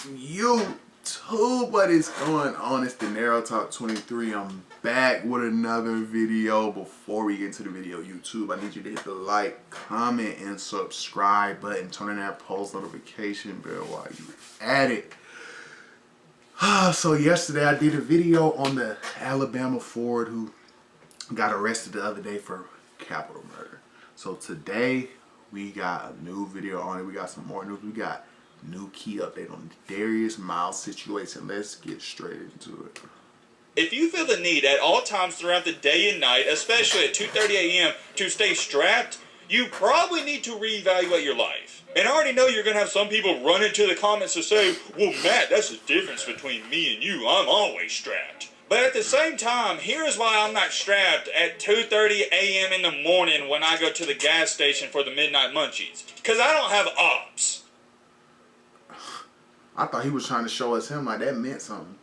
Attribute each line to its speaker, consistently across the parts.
Speaker 1: YouTube, what is going on? It's the Narrow Talk 23. I'm back with another video. Before we get into the video, YouTube, I need you to hit the like, comment, and subscribe button. Turn on that post notification bell while you at it. So yesterday I did a video on the Alabama forward who got arrested the other day for capital murder. So today we got a new video on it. We got some more news. We got new key update on the Darius Miles situation. Let's get straight into it.
Speaker 2: If you feel the need at all times throughout the day and night, especially at 2:30 a.m. to stay strapped, you probably need to reevaluate your life. And I already know you're going to have some people run into the comments to say, well, Matt, that's the difference between me and you. I'm always strapped. But at the same time, here's why I'm not strapped at 2:30 a.m. in the morning when I go to the gas station for the midnight munchies. Because I don't have ops.
Speaker 1: I thought he was trying to show us him like that meant something.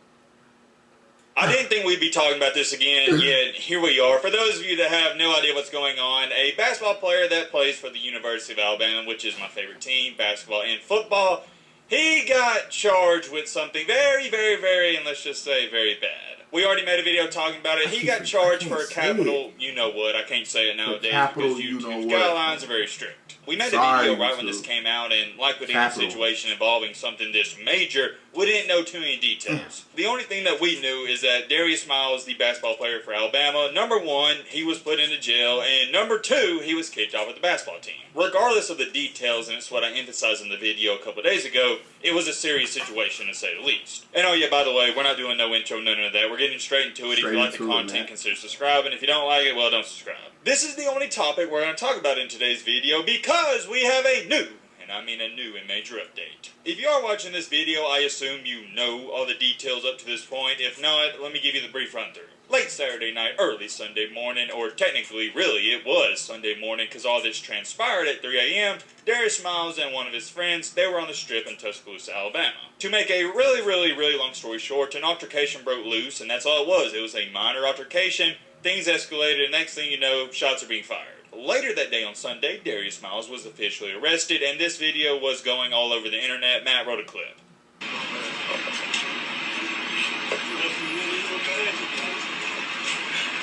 Speaker 2: I didn't think we'd be talking about this again, yet here we are. For those of you that have no idea what's going on, a basketball player that plays for the University of Alabama, which is my favorite team, basketball and football, he got charged with something very, and let's just say very bad. We already made a video talking about it. He got charged for a capital, you know what. I can't say it nowadays because YouTube's guidelines are very strict. We made a video right when this came out, and like with any situation involving something this major, we didn't know too many details. The only thing that we knew is that Darius Miles, the basketball player for Alabama, number one, he was put into jail, and number two, he was kicked off with the basketball team. Regardless of the details, and it's what I emphasized in the video a couple of days ago, it was a serious situation to say the least. And oh yeah, by the way, we're not doing no intro, none of that. We're getting straight into it. If you like the content, consider subscribing. If you don't like it, well, don't subscribe. This is the only topic we're going to talk about in today's video because we have a new, and I mean a new and major update. If you are watching this video, I assume you know all the details up to this point. If not, let me give you the brief run-through. Late Saturday night, early Sunday morning, or technically, really, it was Sunday morning because all this transpired at 3 a.m., Darius Miles and one of his friends, they were on the strip in Tuscaloosa, Alabama. To make a really long story short, an altercation broke loose, and that's all it was. It was a minor altercation. Things escalated, and next thing you know, shots are being fired. Later that day on Sunday, Darius Miles was officially arrested, and this video was going all over the internet. Matt wrote a clip.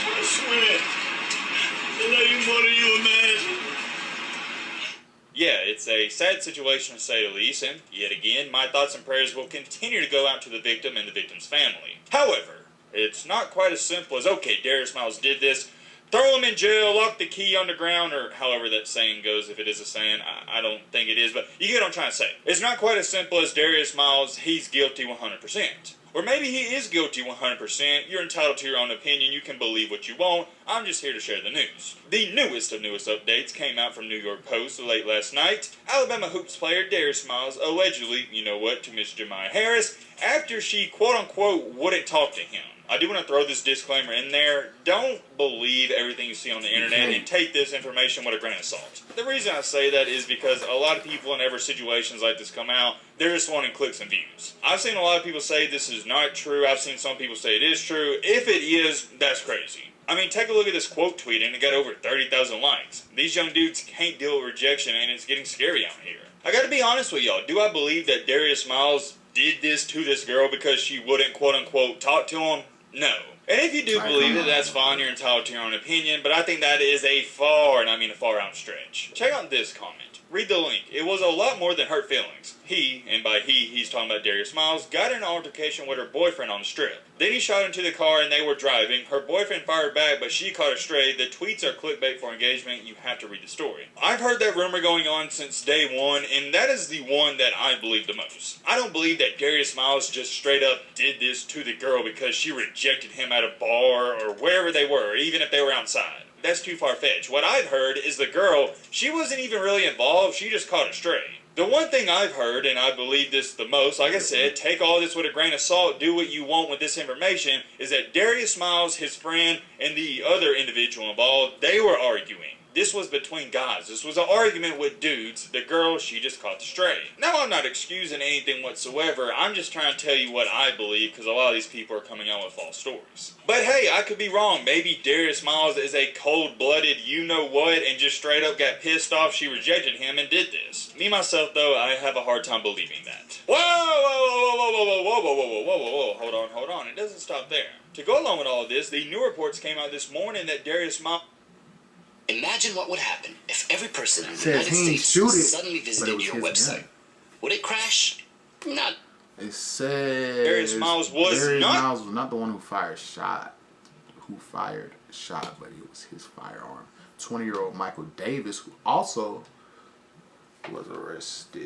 Speaker 3: I swear, it ain't more than you imagine.
Speaker 2: Yeah, it's a sad situation to say the least, and yet again, my thoughts and prayers will continue to go out to the victim and the victim's family. However, it's not quite as simple as, okay, Darius Miles did this, throw him in jail, lock the key underground, or however that saying goes, if it is a saying, I don't think it is, but you get what I'm trying to say. It's not quite as simple as Darius Miles, he's guilty 100%. Or maybe he is guilty 100%, you're entitled to your own opinion, you can believe what you want, I'm just here to share the news. The newest of newest updates came out from New York Post late last night. Alabama Hoops player Darius Miles allegedly, you know what, to Miss Jemiah Harris, after she quote-unquote wouldn't talk to him. I do want to throw this disclaimer in there. Don't believe everything you see on the internet and take this information with a grain of salt. The reason I say that is because a lot of people, whenever situations like this come out, they're just wanting clicks and views. I've seen a lot of people say this is not true. I've seen some people say it is true. If it is, that's crazy. I mean, take a look at this quote tweet and it got over 30,000 likes. These young dudes can't deal with rejection and it's getting scary out here. I gotta be honest with y'all. Do I believe that Darius Miles did this to this girl because she wouldn't quote-unquote talk to him? No. And if you do believe it, that's fine, you're entitled to your own opinion, but I think that is a far, and I mean a far out stretch. Check out this comment. Read the link. It was a lot more than hurt feelings. He, and by he, he's talking about Darius Miles, got in an altercation with her boyfriend on the strip. Then he shot into the car and they were driving. Her boyfriend fired back, but she caught a stray. The tweets are clickbait for engagement. You have to read the story. I've heard that rumor going on since day one, and that is the one that I believe the most. I don't believe that Darius Miles just straight up did this to the girl because she rejected him at a bar or wherever they were, even if they were outside. That's too far-fetched. What I've heard is the girl, she wasn't even really involved, she just caught a stray. The one thing I've heard, and I believe this the most, like I said, take all this with a grain of salt, do what you want with this information, is that Darius Miles, his friend, and the other individual involved, they were arguing. This was between guys. This was an argument with dudes. The girl, she just caught the stray. Now, I'm not excusing anything whatsoever. I'm just trying to tell you what I believe, because a lot of these people are coming out with false stories. But hey, I could be wrong. Maybe Darius Miles is a cold-blooded you-know-what and just straight up got pissed off she rejected him and did this. Me, myself, though, I have a hard time believing that. Whoa, whoa, whoa, whoa, hold on. It doesn't stop there. To go along with all of this, the new reports came out this morning that Darius Miles...
Speaker 4: Imagine what would happen if every person in the
Speaker 1: Says
Speaker 4: United
Speaker 1: he ain't
Speaker 4: States
Speaker 1: shoot it,
Speaker 4: suddenly
Speaker 1: but it
Speaker 4: visited
Speaker 1: was
Speaker 4: your
Speaker 1: his
Speaker 4: website.
Speaker 1: gun.
Speaker 4: Would it crash? Not.
Speaker 1: It says
Speaker 2: Darius Miles was
Speaker 1: Miles was not the one who fired shot, but it was his firearm. 20-year-old Michael Davis, who also was arrested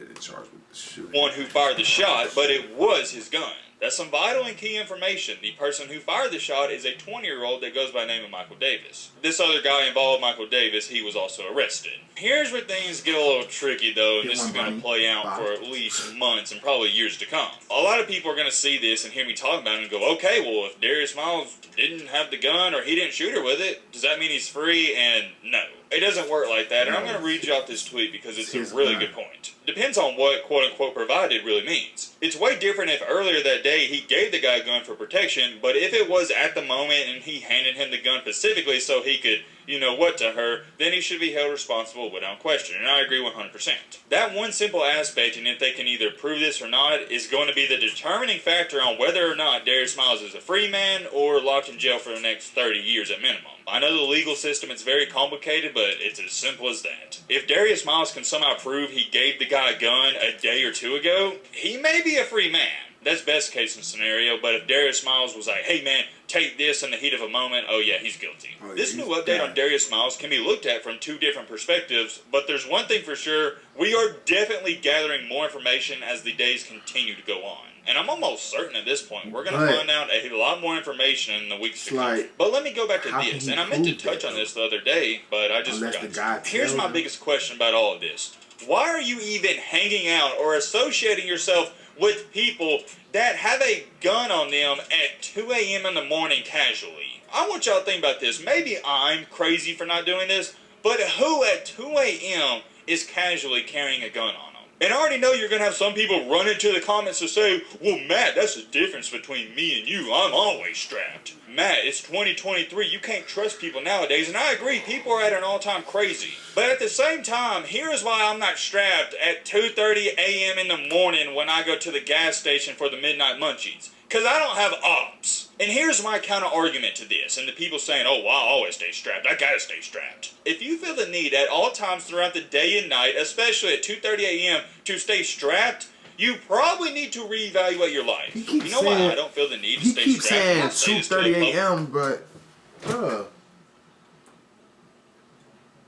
Speaker 1: and charged with the shooting.
Speaker 2: One who fired the shot, but it was his gun. That's some vital and key information. The person who fired the shot is a 20-year-old that goes by the name of Michael Davis. This other guy involved, Michael Davis, he was also arrested. Here's where things get a little tricky, though, and this is going to play out for at least months and probably years to come. A lot of people are going to see this and hear me talk about it and go, okay, well, if Darius Miles didn't have the gun or he didn't shoot her with it, does that mean he's free? And no. It doesn't work like that, and I'm going to read you out this tweet because it's a really good point. Depends on what quote-unquote provided really means. It's way different if earlier that day he gave the guy a gun for protection, but if it was at the moment and he handed him the gun specifically so he could, you know what, to her, then he should be held responsible without question, and I agree 100%. That one simple aspect, and if they can either prove this or not, is going to be the determining factor on whether or not Darius Miles is a free man or locked in jail for the next 30 years at minimum. I know the legal system is very complicated, but it's as simple as that. If Darius Miles can somehow prove he gave the guy a gun a day or two ago, he may be a free man. That's best case scenario, but if Darius Miles was like, hey man, take this in the heat of a moment, oh yeah, he's guilty. Oh, yeah, this new update on Darius Miles can be looked at from two different perspectives, but there's one thing for sure, we are definitely gathering more information as the days continue to go on. And I'm almost certain at this point, we're going to find out a lot more information in the weeks to come. But let me go back to this, and I meant to touch on this the other day, but I just forgot. Here's my biggest question about all of this. Why are you even hanging out or associating yourself with people that have a gun on them at 2 a.m. in the morning casually? I want y'all to think about this. Maybe I'm crazy for not doing this, but who at 2 a.m. is casually carrying a gun on them? And I already know you're going to have some people run into the comments to say, well, Matt, that's the difference between me and you. I'm always strapped. Matt, it's 2023. You can't trust people nowadays. And I agree, people are at an all-time crazy. But at the same time, here is why I'm not strapped at 2:30 a.m. in the morning when I go to the gas station for the midnight munchies. Because I don't have ops. And here's my counter-argument to this, and the people saying, oh, well, I always stay strapped. I gotta stay strapped. If you feel the need at all times throughout the day and night, especially at 2:30 a.m., to stay strapped, you probably need to reevaluate your life. You know why I don't feel the need to stay strapped?
Speaker 1: He keeps saying 2:30 a.m., but,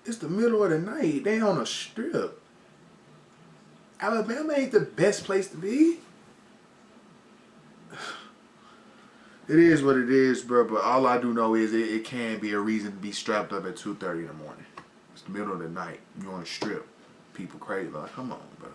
Speaker 1: it's the middle of the night. They on a strip. Alabama ain't the best place to be. It is what it is, bro, but all I do know is it can be a reason to be strapped up at 2:30 in the morning. It's the middle of the night. You're on a strip. People crazy. Like, come on, bro.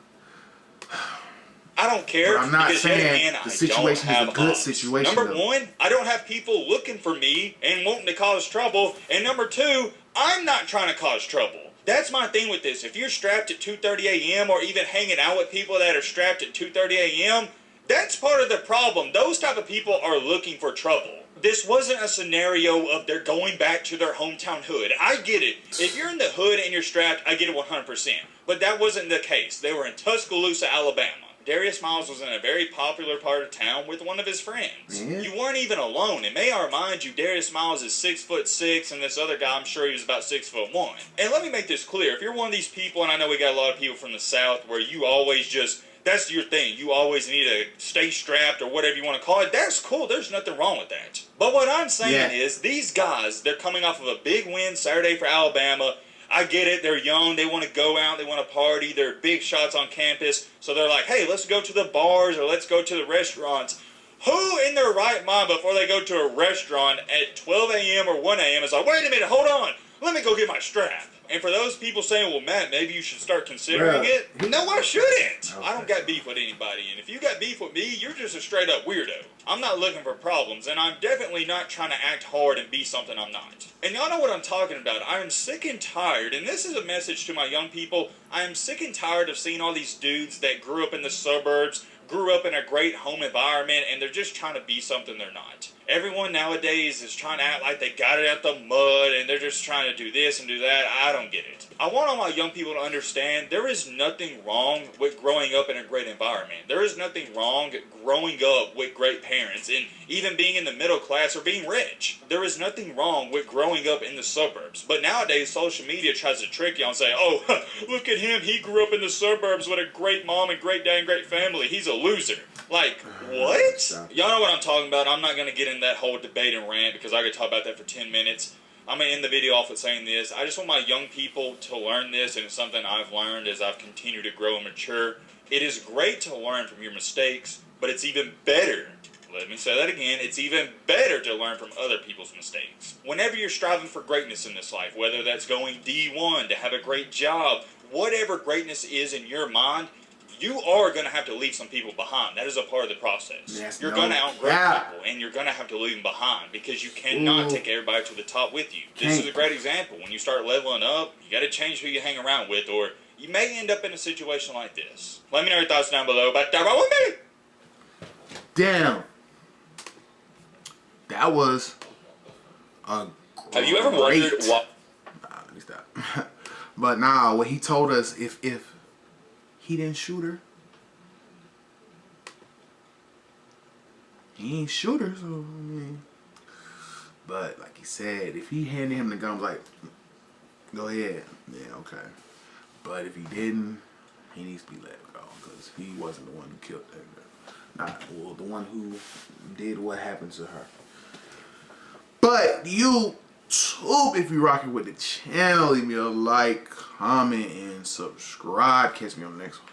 Speaker 2: I don't care.
Speaker 1: But I'm not
Speaker 2: because
Speaker 1: saying the situation is a good situation.
Speaker 2: Number one, I don't have people looking for me and wanting to cause trouble. And number two, I'm not trying to cause trouble. That's my thing with this. If you're strapped at 2:30 a.m. or even hanging out with people that are strapped at 2:30 a.m., that's part of the problem. Those type of people are looking for trouble. This wasn't a scenario of they're going back to their hometown hood. I get it. If you're in the hood and you're strapped, I get it 100%. But that wasn't the case. They were in Tuscaloosa, Alabama. Darius Miles was in a very popular part of town with one of his friends. Yeah. You weren't even alone. And may I remind you, Darius Miles is 6'6", and this other guy, I'm sure he was about 6'1". And let me make this clear. If you're one of these people, and I know we got a lot of people from the South where you always just... that's your thing. You always need to stay strapped or whatever you want to call it. That's cool. There's nothing wrong with that. But what I'm saying is these guys, they're coming off of a big win Saturday for Alabama. I get it. They're young. They want to go out. They want to party. They're big shots on campus. So they're like, hey, let's go to the bars or let's go to the restaurants. Who in their right mind before they go to a restaurant at 12 a.m. or 1 a.m. is like, wait a minute, hold on. Let me go get my strap. And for those people saying, well, Matt, maybe you should start considering it. No, I shouldn't. Okay. I don't got beef with anybody. And if you got beef with me, you're just a straight up weirdo. I'm not looking for problems. And I'm definitely not trying to act hard and be something I'm not. And y'all know what I'm talking about. I am sick and tired. And this is a message to my young people. I am sick and tired of seeing all these dudes that grew up in the suburbs, grew up in a great home environment, and they're just trying to be something they're not. Everyone nowadays is trying to act like they got it out the mud and they're just trying to do this and do that. I don't get it. I want all my young people to understand there is nothing wrong with growing up in a great environment. There is nothing wrong growing up with great parents and even being in the middle class or being rich. There is nothing wrong with growing up in the suburbs. But nowadays, social media tries to trick you and say, oh, look at him. He grew up in the suburbs with a great mom and great dad and great family. He's a loser. Like, what? Y'all know what I'm talking about. I'm not going to get in that whole debate and rant because I could talk about that for 10 minutes. I'm going to end the video off with saying this. I just want my young people to learn this, and it's something I've learned as I've continued to grow and mature. It is great to learn from your mistakes, but it's even better. Let me say that again. It's even better to learn from other people's mistakes. Whenever you're striving for greatness in this life, whether that's going D1, to have a great job, whatever greatness is in your mind, you are going to have to leave some people behind. That is a part of the process. You're going to outgrow people, and you're going to have to leave them behind because you cannot take everybody to the top with you. This is a great example. When you start leveling up, you got to change who you hang around with, or you may end up in a situation like this. Let me know your thoughts down below. But
Speaker 1: damn, that was a
Speaker 2: have you ever wondered what?
Speaker 1: Nah, let me stop. But nah, what he told us, if he didn't shoot her, he ain't shoot her, so I mean. But like he said, if he handed him the gun, like, go ahead, yeah, okay. But if he didn't, he needs to be let go because he wasn't the one who killed that girl. Not well, the one who did what happened to her. But YouTube, if you're rocking with the channel, leave me a like, comment, and subscribe. Catch me on the next one.